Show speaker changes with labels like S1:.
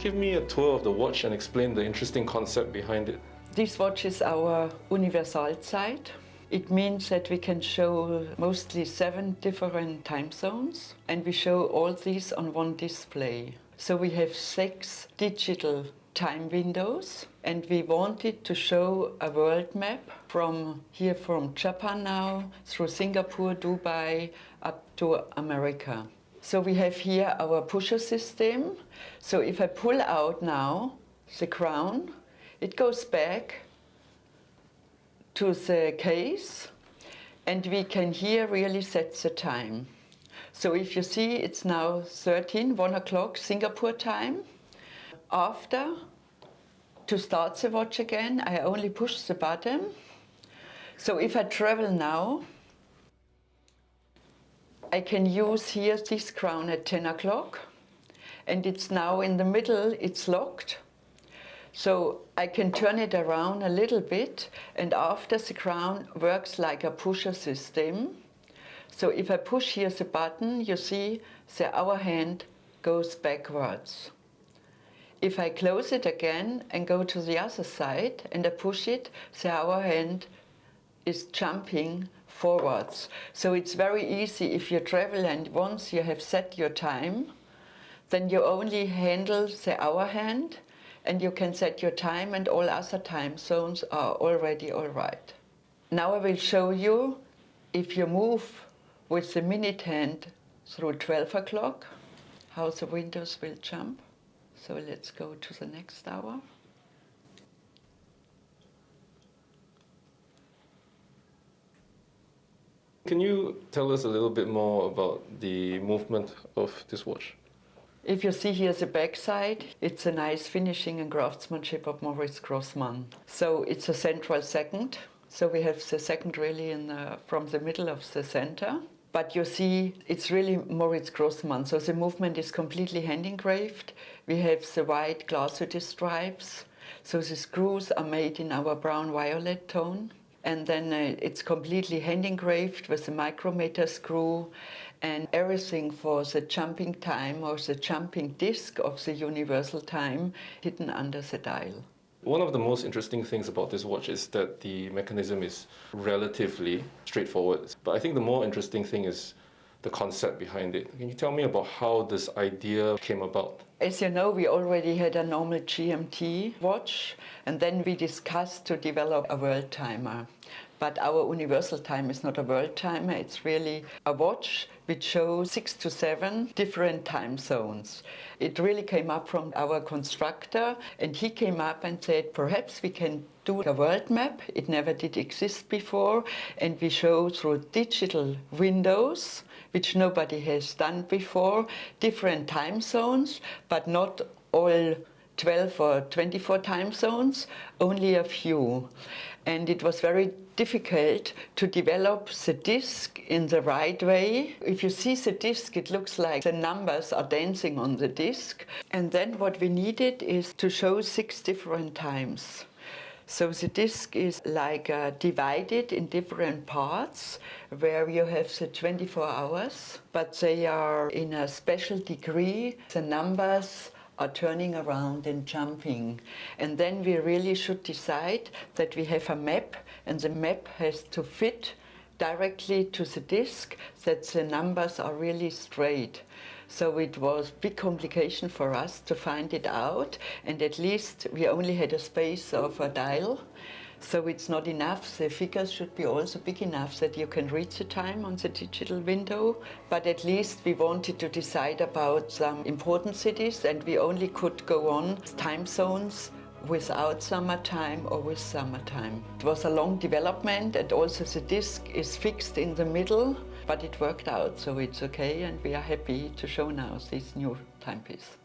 S1: give me a tour of the watch and explain the interesting concept behind it?
S2: This watch is our Universalzeit. It means that we can show mostly 7 different time zones, and we show all these on one display. So we have 6 digital time windows, and we wanted to show a world map from Japan now, through Singapore, Dubai, up to America. So we have here our pusher system. So if I pull out now the crown, it goes back to the case, and we can here really set the time. So if you see, it's now 1 o'clock Singapore time. After, to start the watch again, I only push the button. So if I travel now, I can use here this crown at 10 o'clock, and it's now in the middle, it's locked. So I can turn it around a little bit, and after the crown works like a pusher system. So if I push here the button, you see the hour hand goes backwards. If I close it again and go to the other side and I push it, the hour hand is jumping forwards. So it's very easy if you travel and once you have set your time, then you only handle the hour hand and you can set your time, and all other time zones are already all right. Now I will show you if you move with the minute hand through 12 o'clock, how the windows will jump. So let's go to the next hour.
S1: Can you tell us a little bit more about the movement of this watch?
S2: If you see here the back side, it's a nice finishing and craftsmanship of Moritz Grossmann. So it's a central second. So we have the second really from the middle of the center. But you see, it's really Moritz Grossmann. So the movement is completely hand engraved. We have the white glasuted stripes. So the screws are made in our brown-violet tone. And then it's completely hand engraved with a micrometer screw, and everything for the jumping time or the jumping disc of the universal time hidden under the dial.
S1: One of the most interesting things about this watch is that the mechanism is relatively straightforward. But I think the more interesting thing is the concept behind it. Can you tell me about how this idea came about?
S2: As you know, we already had a normal GMT watch, and then we discussed to develop a Worldtimer. But our universal time is not a Worldtimer, it's really a watch which shows 6 to 7 different time zones. It really came up from our constructor, and he came up and said, perhaps we can do a world map. It never did exist before, and we show through digital windows, which nobody has done before, different time zones, but not all 12 or 24 time zones, only a few. And it was very difficult to develop the disc in the right way. If you see the disc, it looks like the numbers are dancing on the disc. And then what we needed is to show 6 different times. So the disc is like divided in different parts where you have the 24 hours, but they are in a special degree. The numbers are turning around and jumping. And then we really should decide that we have a map, and the map has to fit directly to the disc, that the numbers are really straight. So it was a big complication for us to find it out, and at least we only had a space of a dial. So it's not enough. The figures should be also big enough that you can read the time on the digital window. But at least we wanted to decide about some important cities, and we only could go on time zones without summertime or with summertime. It was a long development, and also the disc is fixed in the middle, but it worked out, so it's okay, and we are happy to show now this new timepiece.